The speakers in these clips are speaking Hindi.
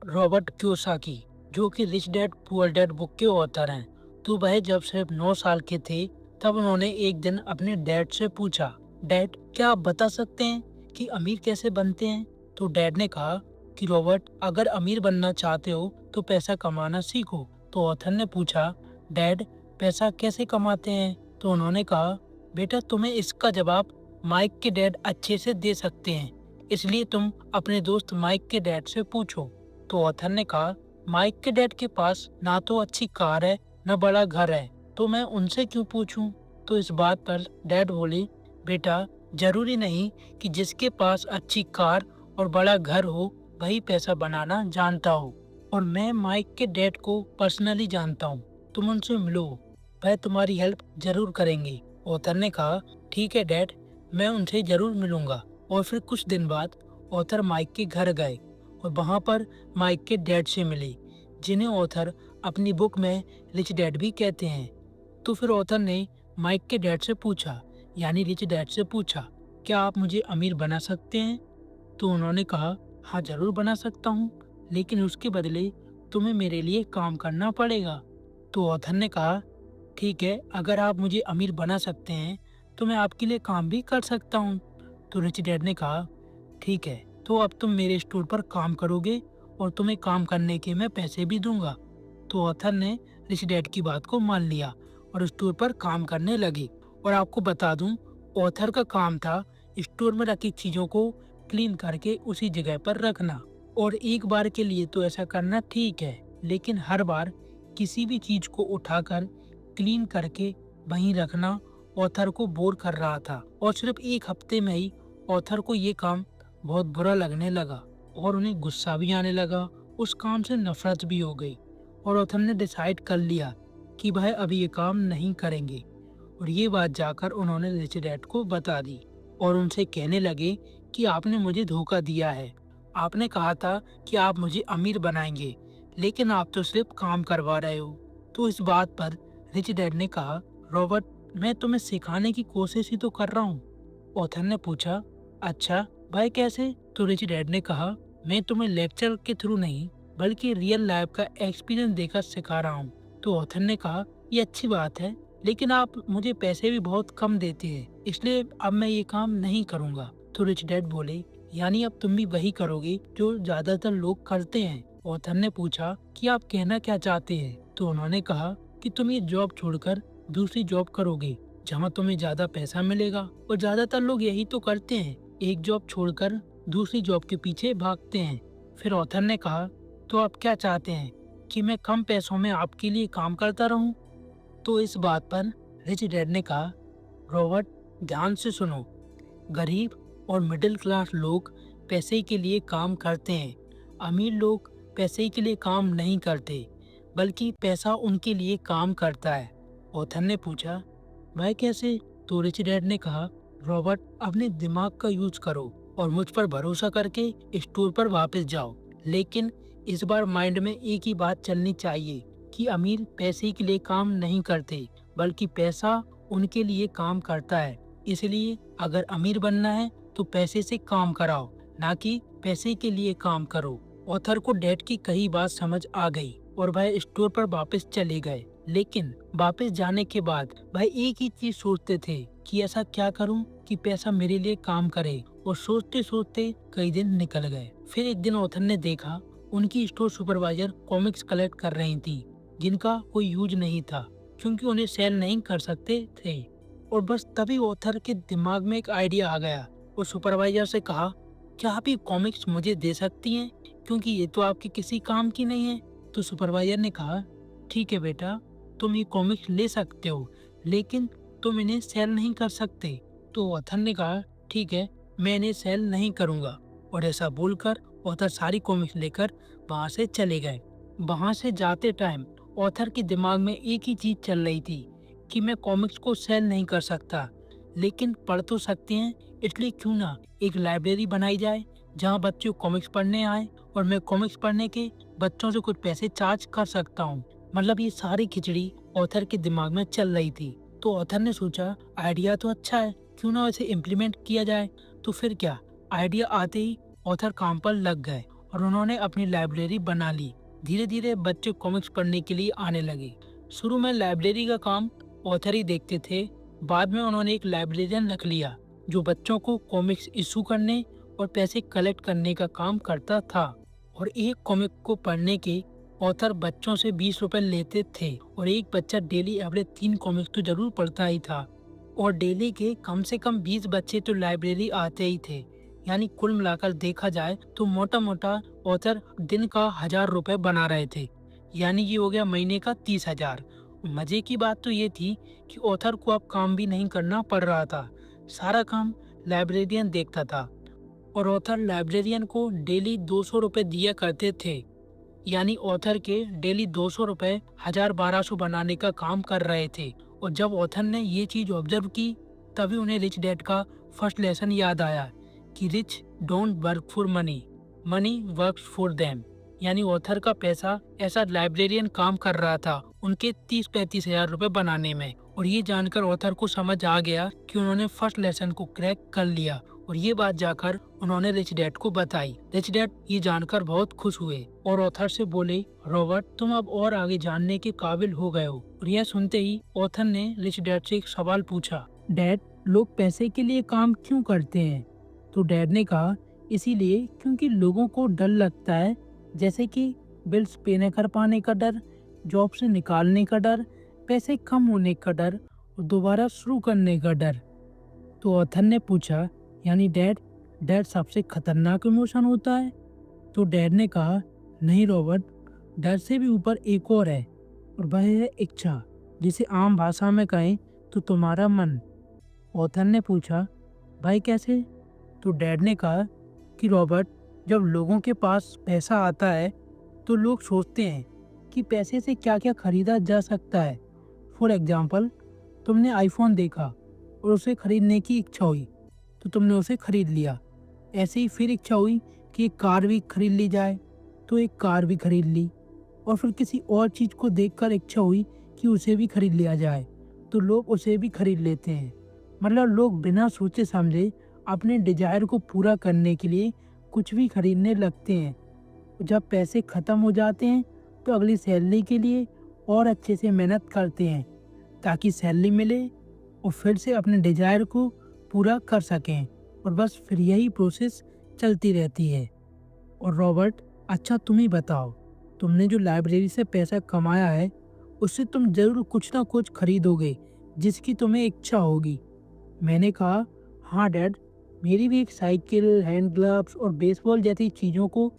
रॉबर्ट कियोसाकी, जो कि rich dad poor dad book के ऑथर हैं। तो वह जब सिर्फ 9 साल के थे, तब उन्होंने एक दिन अपने डैड से पूछा, डैड क्या आप बता सकते हैं कि अमीर कैसे बनते हैं? तो डैड ने कहा कि रॉबर्ट, अगर अमीर बनना चाहते हो तो पैसा कमाना सीखो। तो ऑथर ने पूछा, डैड पैसा कैसे कमाते हैं? तो उन्होंने कहा, बेटा तुम्हें इसका जवाब माइक के डैड अच्छे से दे सकते हैं, इसलिए तुम अपने दोस्त माइक के डैड से पूछो। तो ऑथर ने कहा, माइक के डैड के पास ना तो अच्छी कार है न बड़ा घर है, तो मैं उनसे क्यों पूछूं? तो इस बात पर डैड बोले, बेटा जरूरी नहीं कि जिसके पास अच्छी कार और बड़ा घर हो वही पैसा बनाना जानता हो, और मैं माइक के डैड को पर्सनली जानता हूँ, तुम उनसे मिलो, वह तुम्हारी हेल्प जरूर करेंगे। ऑथर ने कहा, ठीक है डैड, मैं उनसे जरूर मिलूंगा। और फिर कुछ दिन बाद ऑथर माइक के घर गए और वहां पर माइक के डैड से मिले, जिन्हें ऑथर अपनी बुक में रिच डैड भी कहते हैं। तो फिर ऑथर ने माइक के डैड से पूछा, यानी रिच डैड से पूछा, क्या आप मुझे अमीर बना सकते हैं? तो उन्होंने कहा, हाँ जरूर बना सकता हूँ, लेकिन उसके बदले तुम्हें मेरे लिए काम करना पड़ेगा। तो ऑथर ने कहा, ठीक है, अगर आप मुझे अमीर बना सकते हैं तो मैं आपके लिए काम भी कर सकता हूँ। तो रिच डैड ने कहा, ठीक है, तो अब तुम मेरे स्टोर पर काम करोगे और तुम्हें काम करने के मैं पैसे भी दूंगा। तो ऑथर ने रिच डैड की बात को मान लिया और स्टोर पर काम करने लगे। और आपको बता दूं, ऑथर का काम था स्टोर में रखी चीजों को क्लीन करके उसी जगह पर रखना। और एक बार के लिए तो ऐसा करना ठीक है, लेकिन हर बार किसी भी चीज को उठाकर क्लीन करके वहीं रखना ऑथर को बोर कर रहा था। और सिर्फ एक हफ्ते में ही ऑथर को ये काम बहुत बुरा लगने लगा और उन्हें गुस्सा भी आने लगा, उस काम से नफरत भी हो गई। और ऑथर ने डिसाइड कर लिया कि वह अभी ये काम नहीं करेंगे। और ये बात जाकर उन्होंने रिच डैड को बता दी और उनसे कहने लगे कि आपने मुझे धोखा दिया है। आपने कहा था कि आप मुझे अमीर बनाएंगे, लेकिन आप तो सिर्फ काम करवा रहे हो। तो इस बात पर रिच डैड ने कहा, रॉबर्ट, मैं तुम्हें सिखाने की कोशिश ही तो कर रहा हूँ। ऑथर ने पूछा, अच्छा भाई कैसे? तो रिच डैड ने कहा, मैं तुम्हें लेक्चर के थ्रू नहीं बल्कि रियल लाइफ का एक्सपीरियंस देकर सिखा रहा हूँ। तो ऑथर ने कहा, ये अच्छी बात है, लेकिन आप मुझे पैसे भी बहुत कम देते हैं, इसलिए अब मैं ये काम नहीं करूँगा। तो रिच डैड बोले, यानी अब तुम भी वही करोगे जो ज्यादातर लोग करते हैं? ऑथर ने पूछा कि आप कहना क्या चाहते हैं? तो उन्होंने कहा कि तुम ये जॉब छोड़कर दूसरी जॉब करोगे जहाँ तुम्हें ज्यादा पैसा मिलेगा, और ज्यादातर लोग यही तो करते हैं, एक जॉब छोड़कर दूसरी जॉब के पीछे भागते हैं। फिर ऑथर ने कहा, तो आप क्या चाहते हैं कि मैं कम पैसों में आपके लिए काम करता रहूं? तो इस बात पर रिच डैड ने कहा, रॉबर्ट ध्यान से सुनो, गरीब और मिडिल क्लास लोग पैसे के लिए काम करते हैं, अमीर लोग पैसे के लिए काम नहीं करते, बल्कि पैसा उनके लिए काम करता है। ऑथर ने पूछा, वह कैसे? तो रिच डैड ने कहा, रॉबर्ट अपने दिमाग का यूज करो और मुझ पर भरोसा करके स्टोर पर वापस जाओ, लेकिन इस बार माइंड में एक ही बात चलनी चाहिए कि अमीर पैसे के लिए काम नहीं करते, बल्कि पैसा उनके लिए काम करता है। इसलिए अगर अमीर बनना है तो पैसे से काम कराओ, ना कि पैसे के लिए काम करो। ऑथर को डैड की कही बात समझ आ गई और वह स्टोर पर वापस चले गए। लेकिन वापस जाने के बाद वह एक ही चीज सोचते थे कि ऐसा क्या करूं कि पैसा मेरे लिए काम करे, और सोचते सोचते कई दिन निकल गए। फिर एक दिन ऑथर ने देखा उनकी स्टोर सुपरवाइजर कॉमिक्स कलेक्ट कर रही थी, जिनका कोई यूज नहीं था क्योंकि उन्हें सेल नहीं कर सकते थे। और बस तभी ऑथर के दिमाग में एक आइडिया आ गया। वो सुपरवाइजर से कहा, क्या आप ये कॉमिक्स मुझे दे सकती हैं, क्योंकि ये तो आपके किसी काम की नहीं है। तो सुपरवाइजर ने कहा, ठीक है बेटा, तुम ये कॉमिक्स ले सकते हो, लेकिन तुम इन्हें सेल नहीं कर सकते। तो ऑथर ने कहा, ठीक है, मैं इन्हें सेल नहीं करूंगा। और ऐसा बोलकर ऑथर सारी कॉमिक्स लेकर वहां से चले गए। वहां से जाते टाइम ऑथर के दिमाग में एक ही चीज चल रही थी कि मैं कॉमिक्स को सेल नहीं कर सकता, लेकिन पढ़ तो सकते हैं, इसलिए क्यों ना एक लाइब्रेरी बनाई जाए जहां बच्चे कॉमिक्स पढ़ने आए और मैं कॉमिक्स पढ़ने के बच्चों से कुछ पैसे चार्ज कर सकता हूँ। मतलब ये सारी खिचड़ी ऑथर के दिमाग में चल रही थी। तो ऑथर ने सोचा, आइडिया तो अच्छा है, क्यों ना इसे इम्प्लीमेंट किया जाए। तो फिर क्या, आइडिया आते ही ऑथर काम पर लग गए और उन्होंने अपनी लाइब्रेरी बना ली। धीरे धीरे बच्चे कॉमिक्स पढ़ने के लिए आने लगे। शुरू में लाइब्रेरी का काम ऑथर ही देखते थे। बाद में उन्होंने एक लाइब्रेरियन रख लिया जो बच्चों को कॉमिक्स इशू करने और पैसे कलेक्ट करने का काम करता था। और एक कॉमिक को पढ़ने के ऑथर बच्चों से 20 रुपए लेते थे और एक बच्चा डेली एवरेज 3 कॉमिक्स तो जरूर पढ़ता ही था। और डेली के कम से कम 20 बच्चे तो लाइब्रेरी आते ही थे। यानी कुल मिलाकर देखा जाए तो मोटा मोटा ऑथर दिन का 1000 रुपए बना रहे थे। यानी ये हो गया महीने का 30,000। मजे की बात तो ये थी कि ऑथर को अब काम भी नहीं करना पड़ रहा था, सारा काम लाइब्रेरियन देखता था। और ऑथर लाइब्रेरियन को डेली 200 रुपए दिया करते थे। यानी ऑथर के डेली 200 रुपए 1000-1200 बनाने का काम कर रहे थे। और जब ऑथर ने ये चीज ऑब्जर्व की तभी उन्हें रिच डैड का फर्स्ट लेसन याद आया कि rich don't work for money, money works for them. यानी ऑथर का पैसा ऐसा लाइब्रेरियन काम कर रहा था उनके 30-35 हजार रुपए बनाने में। और ये जानकर ऑथर को समझ आ गया कि उन्होंने फर्स्ट लेसन को क्रैक कर लिया। और ये बात जाकर उन्होंने रिच डैड को बताई। रिच डैड ये जानकर बहुत खुश हुए और ऑथर से बोले, रॉबर्ट तुम अब और आगे जानने के काबिल हो गए हो। और यह सुनते ही ऑथर ने रिच डैड से एक सवाल पूछा, डैड लोग पैसे के लिए काम क्यों करते हैं? तो डैड ने कहा, इसीलिए क्योंकि लोगों को डर लगता है, जैसे कि बिल्स पे न कर पाने का डर, जॉब से निकालने का डर, पैसे कम होने का डर और दोबारा शुरू करने का डर। तो ऑथर ने पूछा, यानी डैड डर सबसे खतरनाक इमोशन होता है? तो डैड ने कहा, नहीं रॉबर्ट, डर से भी ऊपर एक और है और वह है इच्छा, जिसे आम भाषा में कहें तो तुम्हारा मन। ऑथर ने पूछा, भाई कैसे? तो डैड ने कहा कि रॉबर्ट जब लोगों के पास पैसा आता है तो लोग सोचते हैं कि पैसे से क्या क्या खरीदा जा सकता है। फॉर एग्जाम्पल, तुमने आईफोन देखा और उसे खरीदने की इच्छा हुई तो तुमने उसे खरीद लिया। ऐसे ही फिर इच्छा हुई कि एक कार भी खरीद ली जाए तो एक कार भी खरीद ली। और फिर किसी और चीज़ को देखकर इच्छा हुई कि उसे भी खरीद लिया जाए तो लोग उसे भी खरीद लेते हैं। मतलब लोग बिना सोचे समझे अपने डिजायर को पूरा करने के लिए कुछ भी खरीदने लगते हैं। जब पैसे ख़त्म हो जाते हैं तो अगली सैलरी के लिए और अच्छे से मेहनत करते हैं ताकि सैलरी मिले और फिर से अपने डिजायर को पूरा कर सकें। और बस फिर यही प्रोसेस चलती रहती है। और रॉबर्ट, अच्छा तुम ही बताओ, तुमने जो लाइब्रेरी से पैसा कमाया है उससे तुम जरूर कुछ ना कुछ खरीदोगे जिसकी तुम्हें इच्छा होगी। मैंने कहा, हाँ डैड, मेरी भी एक साइकिल, हैंड ग्लव्स और बेसबॉल जैसी चीज़ों को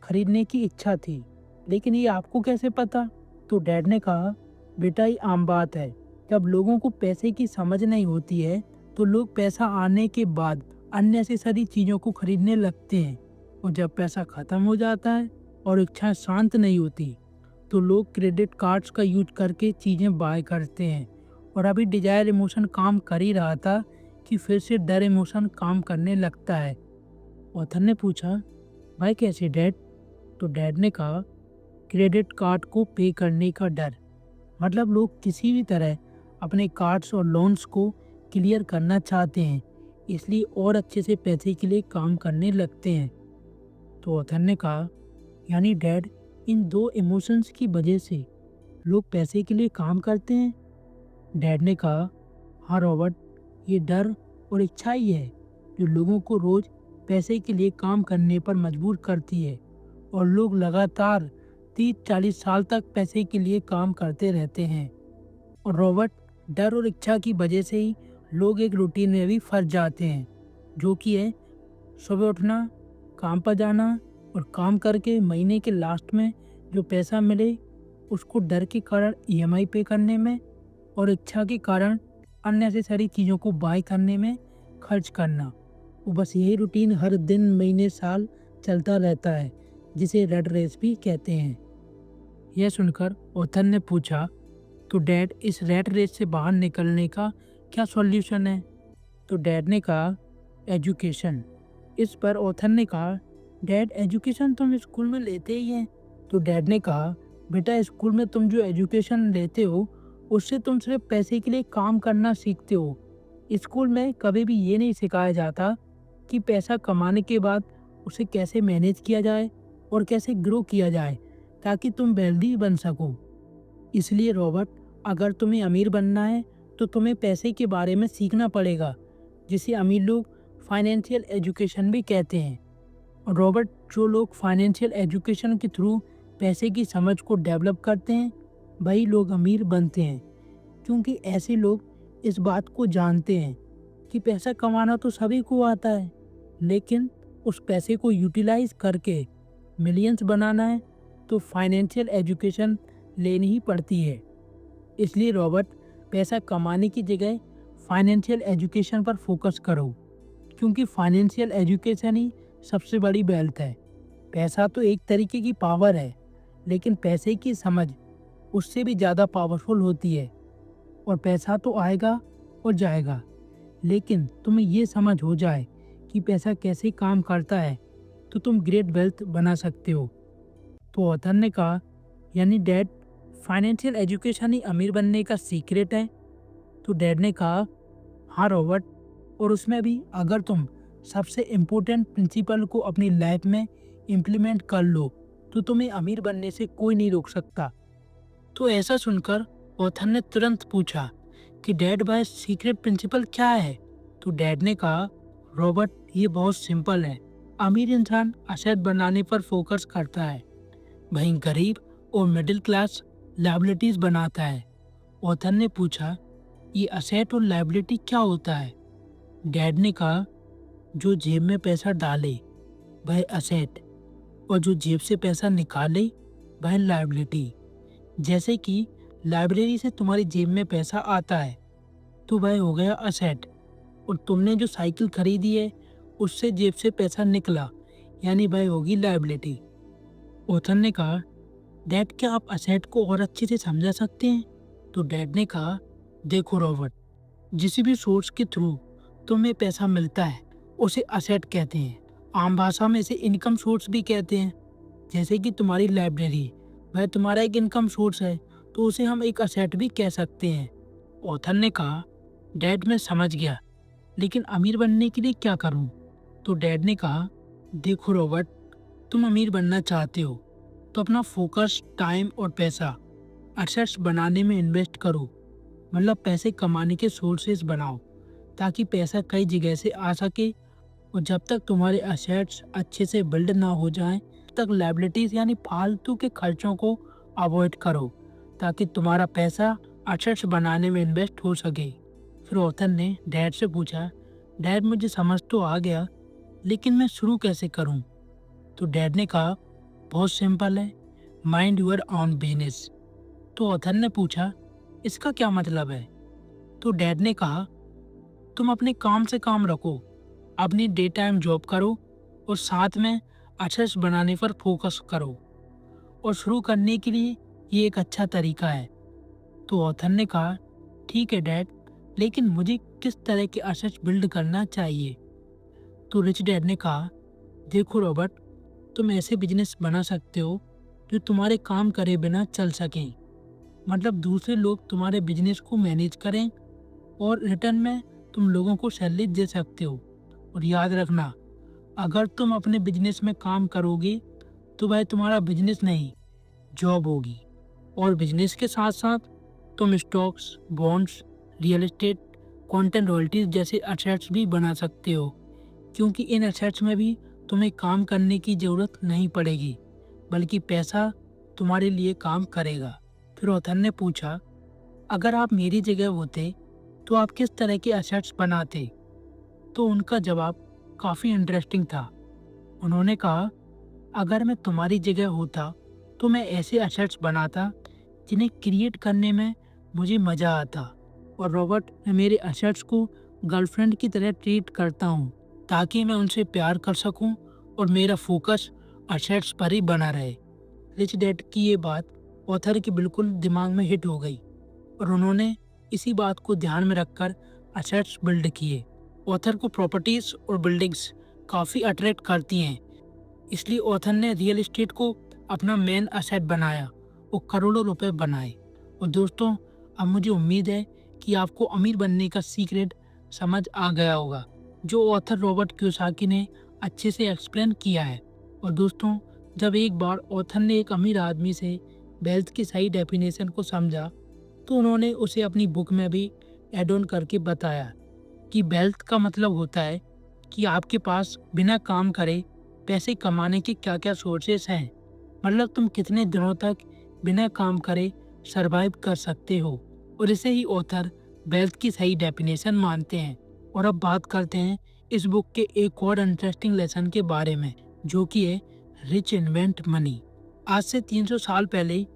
खरीदने की इच्छा थी, लेकिन ये आपको कैसे पता? तो डैड ने कहा, बेटा ये आम बात है, जब लोगों को पैसे की समझ नहीं होती है तो लोग पैसा आने के बाद अननेसेसरी चीज़ों को खरीदने लगते हैं। और जब पैसा ख़त्म हो जाता है और इच्छा शांत नहीं होती तो लोग क्रेडिट कार्ड्स का यूज करके चीज़ें बाय करते हैं। और अभी डिजायर इमोशन काम कर ही रहा था कि फिर से डर इमोशन काम करने लगता है। ऑथर ने पूछा, भाई कैसे डैड? तो डैड ने कहा, क्रेडिट कार्ड को पे करने का डर। मतलब लोग किसी भी तरह अपने कार्ड्स और लोन्स को क्लियर करना चाहते हैं, इसलिए और अच्छे से पैसे के लिए काम करने लगते हैं। तो ऑथर ने कहा, यानी डैड इन दो इमोशंस की वजह से लोग पैसे के लिए काम करते हैं? डैड ने कहा, हाँ रॉबर्ट, ये डर और इच्छा ही है जो लोगों को रोज पैसे के लिए काम करने पर मजबूर करती है। और लोग लगातार 30-40 साल तक पैसे के लिए काम करते रहते हैं। और रॉबर्ट, डर और इच्छा की वजह से ही लोग एक रूटीन में भी फंस जाते हैं, जो कि है सुबह उठना, काम पर जाना और काम करके महीने के लास्ट में जो पैसा मिले उसको डर के कारण ईएमआई पे करने में और इच्छा के कारण अननेसेसरी चीज़ों को बाय करने में खर्च करना। वो बस यही रूटीन हर दिन, महीने, साल चलता रहता है, जिसे रेड रेस भी कहते हैं। यह सुनकर ऑथर ने पूछा, तो डैड इस रेड रेस से बाहर निकलने का क्या सॉल्यूशन है? तो डैड ने कहा, एजुकेशन। इस पर ऑथर ने कहा, डैड एजुकेशन तुम स्कूल में लेते ही हैं। तो डैड ने कहा, बेटा स्कूल में तुम जो एजुकेशन लेते हो उससे तुम सिर्फ पैसे के लिए काम करना सीखते हो। स्कूल में कभी भी ये नहीं सिखाया जाता कि पैसा कमाने के बाद उसे कैसे मैनेज किया जाए और कैसे ग्रो किया जाए ताकि तुम वेल्दी बन सको। इसलिए रॉबर्ट, अगर तुम्हें अमीर बनना है तो तुम्हें पैसे के बारे में सीखना पड़ेगा, जिसे अमीर लोग फाइनेंशियल एजुकेशन भी कहते हैं। और रॉबर्ट, जो लोग फाइनेंशियल एजुकेशन के थ्रू पैसे की समझ को डेवलप करते हैं वही लोग अमीर बनते हैं, क्योंकि ऐसे लोग इस बात को जानते हैं कि पैसा कमाना तो सभी को आता है, लेकिन उस पैसे को यूटिलाइज करके मिलियंस बनाना है तो फाइनेंशियल एजुकेशन लेनी ही पड़ती है। इसलिए रॉबर्ट, पैसा कमाने की जगह फाइनेंशियल एजुकेशन पर फोकस करो, क्योंकि फाइनेंशियल एजुकेशन ही सबसे बड़ी वेल्थ है। पैसा तो एक तरीके की पावर है, लेकिन पैसे की समझ उससे भी ज़्यादा पावरफुल होती है। और पैसा तो आएगा और जाएगा, लेकिन तुम्हें ये समझ हो जाए कि पैसा कैसे काम करता है तो तुम ग्रेट वेल्थ बना सकते हो। तो ऑथर ने कहा, यानी डैड, फाइनेंशियल एजुकेशन ही अमीर बनने का सीक्रेट है? तो डैड ने कहा, हाँ रॉबर्ट, और उसमें भी अगर तुम सबसे इम्पोर्टेंट प्रिंसिपल को अपनी लाइफ में इम्प्लीमेंट कर लो तो तुम्हें अमीर बनने से कोई नहीं रोक सकता। तो ऐसा सुनकर ऑथर ने तुरंत पूछा कि डैड भाई, सीक्रेट प्रिंसिपल क्या है? तो डैड ने कहा, रॉबर्ट, ये बहुत सिंपल है। अमीर इंसान असेट बनाने पर फोकस करता है, वहीं गरीब और मिडिल क्लास लायबिलिटीज बनाता है। ऑथर ने पूछा, ये असेट और लायबिलिटी क्या होता है? डैड ने कहा, जो जेब में पैसा डाले वह असेट, और जो जेब से पैसा निकाले वह लायबिलिटी। जैसे कि लाइब्रेरी से तुम्हारी जेब में पैसा आता है तो वह हो गया असेट, और तुमने जो साइकिल खरीदी है उससे जेब से पैसा निकला, यानी वह होगी लायबिलिटी। ऑथर ने कहा, डैड, क्या आप असेट को और अच्छे से समझा सकते हैं? तो डैड ने कहा, देखो रॉबर्ट, जिस भी सोर्स के थ्रू तुम्हें पैसा मिलता है उसे असेट कहते हैं। आम भाषा में इसे इनकम सोर्स भी कहते हैं। जैसे कि तुम्हारी लाइब्रेरी, वह तुम्हारा एक इनकम सोर्स है, तो उसे हम एक असेट भी कह सकते हैं। ऑथर ने कहा, डैड, मैं समझ गया, लेकिन अमीर बनने के लिए क्या करूं? तो डैड ने कहा, देखो रॉबर्ट, तुम अमीर बनना चाहते हो तो अपना फोकस, टाइम और पैसा असेट्स बनाने में इन्वेस्ट करो। मतलब पैसे कमाने के सोर्सेज बनाओ ताकि पैसा कई जगह से आ सके, और जब तक तुम्हारे असेट्स अच्छे से बिल्ड ना हो जाएं तब तक लायबिलिटीज यानी फालतू के खर्चों को अवॉइड करो ताकि तुम्हारा पैसा असेट्स बनाने में इन्वेस्ट हो सके। फिर ऑथर ने डैड से पूछा, डैड, मुझे समझ तो आ गया, लेकिन मैं शुरू कैसे करूं? तो डैड ने कहा, बहुत सिंपल है, माइंड योर ऑन बिजनेस। तो ऑथर ने पूछा, इसका क्या मतलब है? तो डैड ने कहा, तुम अपने काम से काम रखो, अपनी डे टाइम जॉब करो और साथ में असेट्स बनाने पर फोकस करो, और शुरू करने के लिए ये एक अच्छा तरीका है। तो ऑथर ने कहा, ठीक है डैड, लेकिन मुझे किस तरह के असेट्स बिल्ड करना चाहिए? तो रिच डैड ने कहा, देखो रॉबर्ट, तुम ऐसे बिजनेस बना सकते हो जो तुम्हारे काम करे बिना चल सकें। मतलब दूसरे लोग तुम्हारे बिजनेस को मैनेज करें और रिटर्न में तुम लोगों को सैलरी दे सकते हो। और याद रखना, अगर तुम अपने बिजनेस में काम करोगे तो वह तुम्हारा बिजनेस नहीं, जॉब होगी। और बिजनेस के साथ साथ तुम stocks, bonds, real estate, content royalties जैसे असेट्स भी बना सकते हो, क्योंकि इन असेट्स में भी तुम्हें काम करने की ज़रूरत नहीं पड़ेगी, बल्कि पैसा तुम्हारे लिए काम करेगा। फिर ऑथर ने पूछा, अगर आप मेरी जगह होते तो आप किस तरह के असेट्स बनाते? तो उनका जवाब काफ़ी इंटरेस्टिंग था। उन्होंने कहा, अगर मैं तुम्हारी जगह होता तो मैं ऐसे असेट्स बनाता जिन्हें क्रिएट करने में मुझे मज़ा आता। और रॉबर्ट, मैं मेरे असेट्स को गर्लफ्रेंड की तरह ट्रीट करता हूँ ताकि मैं उनसे प्यार कर सकूँ और मेरा फोकस असेट्स पर ही बना रहे। रिच डैड की ये बात ऑथर के बिल्कुल दिमाग में हिट हो गई, और उन्होंने इसी बात को ध्यान में रखकर असेट्स बिल्ड किए। ऑथर को प्रॉपर्टीज़ और बिल्डिंग्स काफ़ी अट्रैक्ट करती हैं, इसलिए ऑथर ने रियल एस्टेट को अपना मेन असेट बनाया और करोड़ों रुपए बनाए। और दोस्तों, अब मुझे उम्मीद है कि आपको अमीर बनने का सीक्रेट समझ आ गया होगा, जो ऑथर रॉबर्ट कियोसाकी ने अच्छे से एक्सप्लेन किया है। और दोस्तों, जब एक बार ऑथर ने एक अमीर आदमी से वेल्थ की सही डेफिनेशन को समझा, तो उन्होंने उसे अपनी बुक में भी एड ऑन करके बताया कि वेल्थ का मतलब होता है कि आपके पास बिना काम करे पैसे कमाने के क्या क्या सोर्सेस हैं। मतलब तुम कितने दिनों तक बिना काम करे सरवाइव कर सकते हो। और इसे ही ऑथर वेल्थ की सही डेफिनेशन मानते हैं। और अब बात करते हैं इस बुक के एक और इंटरेस्टिंग लेसन के बारे में, जो कि है रिच इन्वेंट मनी। आज से 300 साल पहले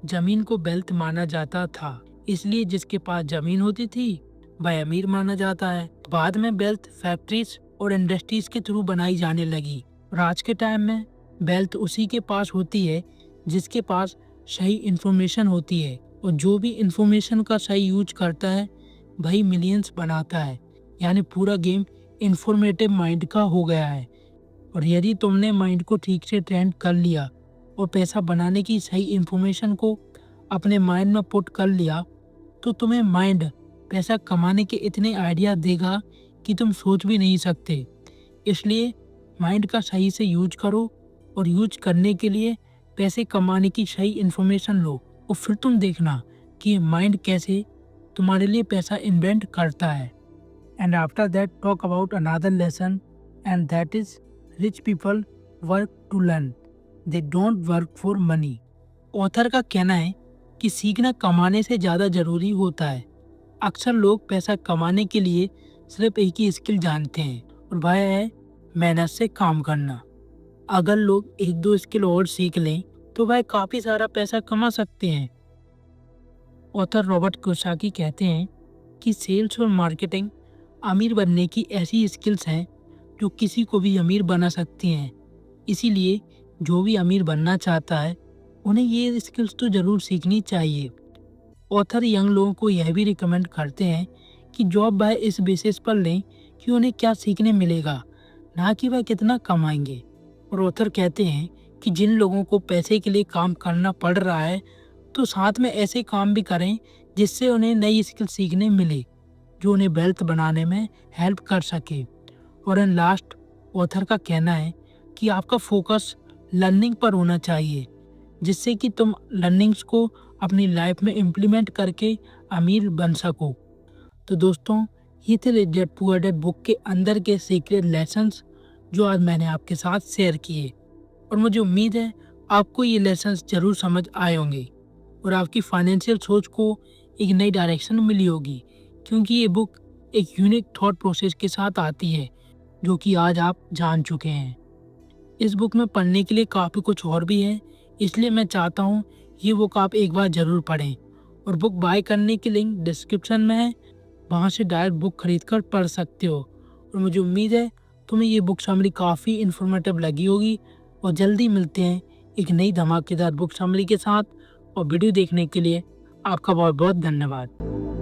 जमीन को वेल्थ माना जाता था, इसलिए जिसके पास जमीन होती थी वह अमीर माना जाता है। बाद में वेल्थ फैक्ट्रीज और इंडस्ट्रीज के थ्रू बनाई जाने लगी। और आज के टाइम में वेल्थ उसी के पास होती है जिसके पास सही इंफॉर्मेशन होती है, और जो भी इंफॉर्मेशन का सही यूज करता है वही मिलियंस बनाता है। यानी पूरा गेम इंफॉर्मेटिव माइंड का हो गया है। और यदि तुमने माइंड को ठीक से ट्रेन कर लिया और पैसा बनाने की सही इंफॉर्मेशन को अपने माइंड में पुट कर लिया, तो तुम्हें माइंड पैसा कमाने के इतने आइडिया देगा कि तुम सोच भी नहीं सकते। इसलिए माइंड का सही से यूज करो, और यूज करने के लिए पैसे कमाने की सही इंफॉर्मेशन लो, और फिर तुम देखना कि माइंड कैसे तुम्हारे लिए पैसा इन्वेंट करता है। And after that talk about another lesson, and that is rich people work to learn, they don't work for money. Author का कहना है कि सीखना कमाने से ज़्यादा ज़रूरी होता है। अक्सर लोग पैसा कमाने के लिए सिर्फ एक ही स्किल जानते हैं, और वह है मेहनत से काम करना। अगर लोग एक दो स्किल और सीख लें तो वह काफ़ी सारा पैसा कमा सकते हैं। ऑथर रॉबर्ट कियोसाकी कहते हैं कि सेल्स और मार्केटिंग अमीर बनने की ऐसी स्किल्स हैं जो किसी को भी अमीर बना सकती हैं। इसीलिए जो भी अमीर बनना चाहता है उन्हें ये स्किल्स तो ज़रूर सीखनी चाहिए। ऑथर यंग लोगों को यह भी रिकमेंड करते हैं कि जॉब वह इस बेसिस पर लें कि उन्हें क्या सीखने मिलेगा, ना कि वह कितना कमाएंगे। और ऑथर कहते हैं कि जिन लोगों को पैसे के लिए काम करना पड़ रहा है, तो साथ में ऐसे काम भी करें जिससे उन्हें नई स्किल सीखने मिले, जो उन्हें वेल्थ बनाने में हेल्प कर सके। और इन लास्ट, ऑथर का कहना है कि आपका फोकस लर्निंग पर होना चाहिए, जिससे कि तुम लर्निंग्स को अपनी लाइफ में इम्प्लीमेंट करके अमीर बन सको। तो दोस्तों, ये थे rich dad poor dad book के अंदर के सीक्रेट लेसन्स जो आज मैंने आपके साथ शेयर किए। और मुझे उम्मीद है आपको ये लेसन्स ज़रूर समझ आए होंगे और आपकी फाइनेंशियल सोच को एक नई डायरेक्शन मिली होगी, क्योंकि ये बुक एक यूनिक थॉट प्रोसेस के साथ आती है जो कि आज आप जान चुके हैं। इस बुक में पढ़ने के लिए काफ़ी कुछ और भी है, इसलिए मैं चाहता हूँ ये बुक आप एक बार ज़रूर पढ़ें। और बुक बाय करने की लिंक डिस्क्रिप्शन में है, वहाँ से डायरेक्ट बुक खरीद कर पढ़ सकते हो। और मुझे उम्मीद है तुम्हें ये बुक समरी काफ़ी इन्फॉर्मेटिव लगी होगी। और जल्दी मिलते हैं एक नई धमाकेदार बुक समरी के साथ। और वीडियो देखने के लिए आपका बहुत बहुत धन्यवाद।